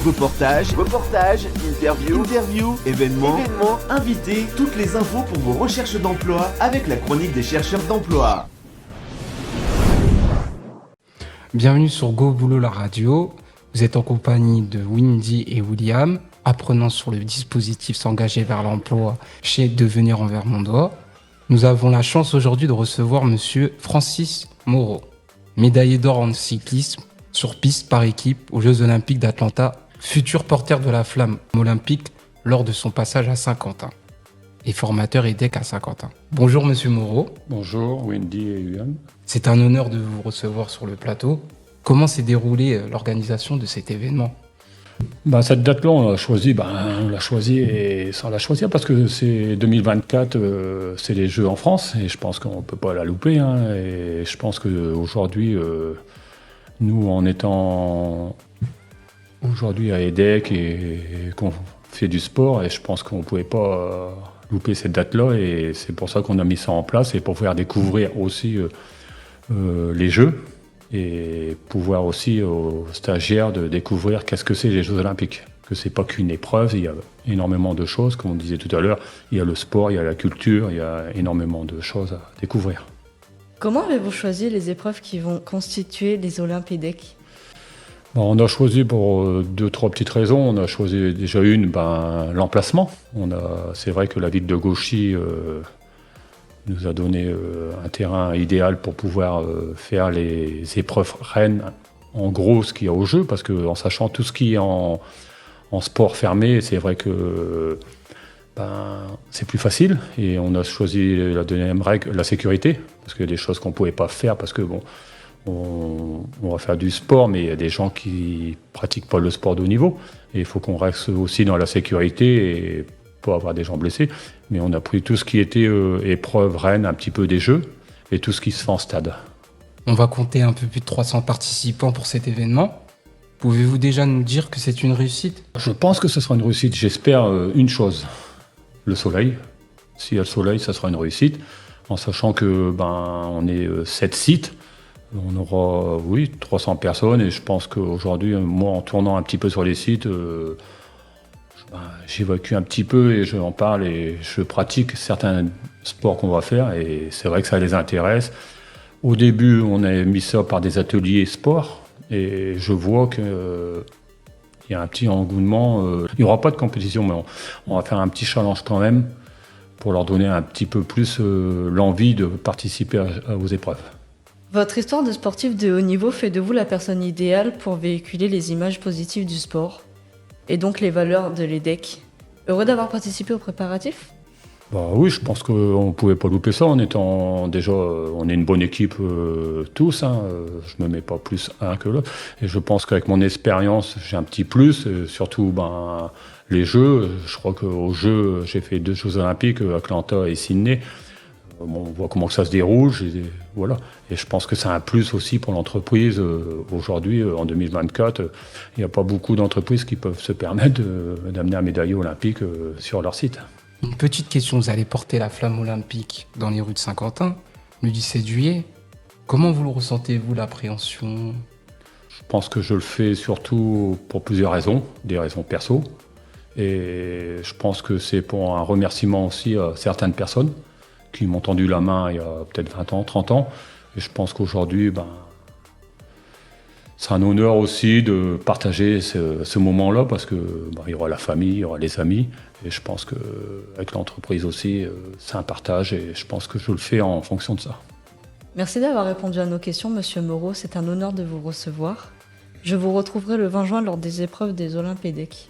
Reportages, interviews, événements, invités, toutes les infos pour vos recherches d'emploi avec la chronique des chercheurs d'emploi. Bienvenue sur Go Boulot la radio. Vous êtes en compagnie de Wendy et William, apprenants sur le dispositif S'engager vers l'emploi chez Devenir envers mon doigt. Nous avons la chance aujourd'hui de recevoir monsieur Francis Moreau, médaillé d'or en cyclisme sur piste par équipe aux Jeux Olympiques d'Atlanta, futur porteur de la flamme olympique lors de son passage à Saint-Quentin et formateur EDEC à Saint-Quentin. Bonjour monsieur Moreau. Bonjour Wendy et William. C'est un honneur de vous recevoir sur le plateau. Comment s'est déroulée l'organisation de cet événement ? Cette date-là, on l'a choisie et sans la choisir parce que c'est 2024, c'est les Jeux en France et je pense qu'on ne peut pas la louper. Et je pense qu'aujourd'hui, nous, en étant aujourd'hui à EDEC et qu'on fait du sport, et je pense qu'on ne pouvait pas louper cette date-là et c'est pour ça qu'on a mis ça en place et pour faire découvrir aussi les Jeux. Et pouvoir aussi aux stagiaires de découvrir qu'est-ce que c'est les Jeux Olympiques. Que c'est pas qu'une épreuve, il y a énormément de choses, comme on disait tout à l'heure, il y a le sport, il y a la culture, il y a énormément de choses à découvrir. Comment avez-vous choisi les épreuves qui vont constituer les Olympiques ? On a choisi pour 2-3 petites raisons. On a choisi déjà l'emplacement. C'est vrai que la ville de Gauchy nous a donné un terrain idéal pour pouvoir faire les épreuves reines, en gros ce qu'il y a au jeu, parce qu'en sachant tout ce qui est en sport fermé, c'est vrai que c'est plus facile. Et on a choisi la deuxième règle, la sécurité, parce qu'il y a des choses qu'on ne pouvait pas faire, parce que on va faire du sport, mais il y a des gens qui pratiquent pas le sport de haut niveau. Et il faut qu'on reste aussi dans la sécurité et pas avoir des gens blessés. Mais on a pris tout ce qui était épreuve reine, un petit peu des Jeux, et tout ce qui se fait en stade. On va compter un peu plus de 300 participants pour cet événement. Pouvez-vous déjà nous dire que c'est une réussite ? Je pense que ce sera une réussite. J'espère une chose, le soleil. S'il y a le soleil, ça sera une réussite. En sachant que on est 7 sites, on aura 300 personnes. Et je pense qu'aujourd'hui, moi, en tournant un petit peu sur les sites, j'évacue un petit peu et j'en parle et je pratique certains sports qu'on va faire et c'est vrai que ça les intéresse. Au début, on a mis ça par des ateliers sport et je vois qu'il y a un petit engouement. Il n'y aura pas de compétition, mais on va faire un petit challenge quand même pour leur donner un petit peu plus l'envie de participer aux épreuves. Votre histoire de sportif de haut niveau fait de vous la personne idéale pour véhiculer les images positives du sport et donc les valeurs de l'EDEC. Heureux d'avoir participé aux préparatifs ? Oui, je pense qu'on ne pouvait pas louper ça en étant déjà, on est une bonne équipe tous, je me mets pas plus un que l'autre. Et je pense qu'avec mon expérience, j'ai un petit plus, surtout les Jeux. Je crois qu'aux Jeux, j'ai fait 2 Jeux Olympiques, Atlanta et Sydney. On voit comment ça se déroule, voilà. Et je pense que c'est un plus aussi pour l'entreprise. Aujourd'hui, en 2024, il n'y a pas beaucoup d'entreprises qui peuvent se permettre d'amener un médaillé olympique sur leur site. Une petite question, vous allez porter la flamme olympique dans les rues de Saint-Quentin le 17 juillet. Comment vous le ressentez-vous, l'appréhension ? Je pense que je le fais surtout pour plusieurs raisons, des raisons perso. Et je pense que c'est pour un remerciement aussi à certaines personnes qui m'ont tendu la main il y a peut-être 20 ans, 30 ans. Et je pense qu'aujourd'hui, c'est un honneur aussi de partager ce moment-là parce que il y aura la famille, il y aura les amis. Et je pense qu'avec l'entreprise aussi, c'est un partage et je pense que je le fais en fonction de ça. Merci d'avoir répondu à nos questions, Monsieur Moreau. C'est un honneur de vous recevoir. Je vous retrouverai le 20 juin lors des épreuves des Olympiques.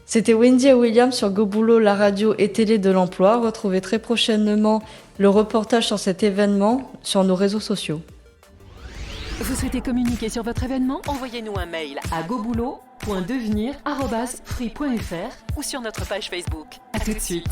C'était Wendy et William sur Go Boulot, la radio et télé de l'emploi. Retrouvez très prochainement le reportage sur cet événement sur nos réseaux sociaux. Vous souhaitez communiquer sur votre événement ? Envoyez-nous un mail à goboulot.devenir@free.fr ou sur notre page Facebook. À tout de suite.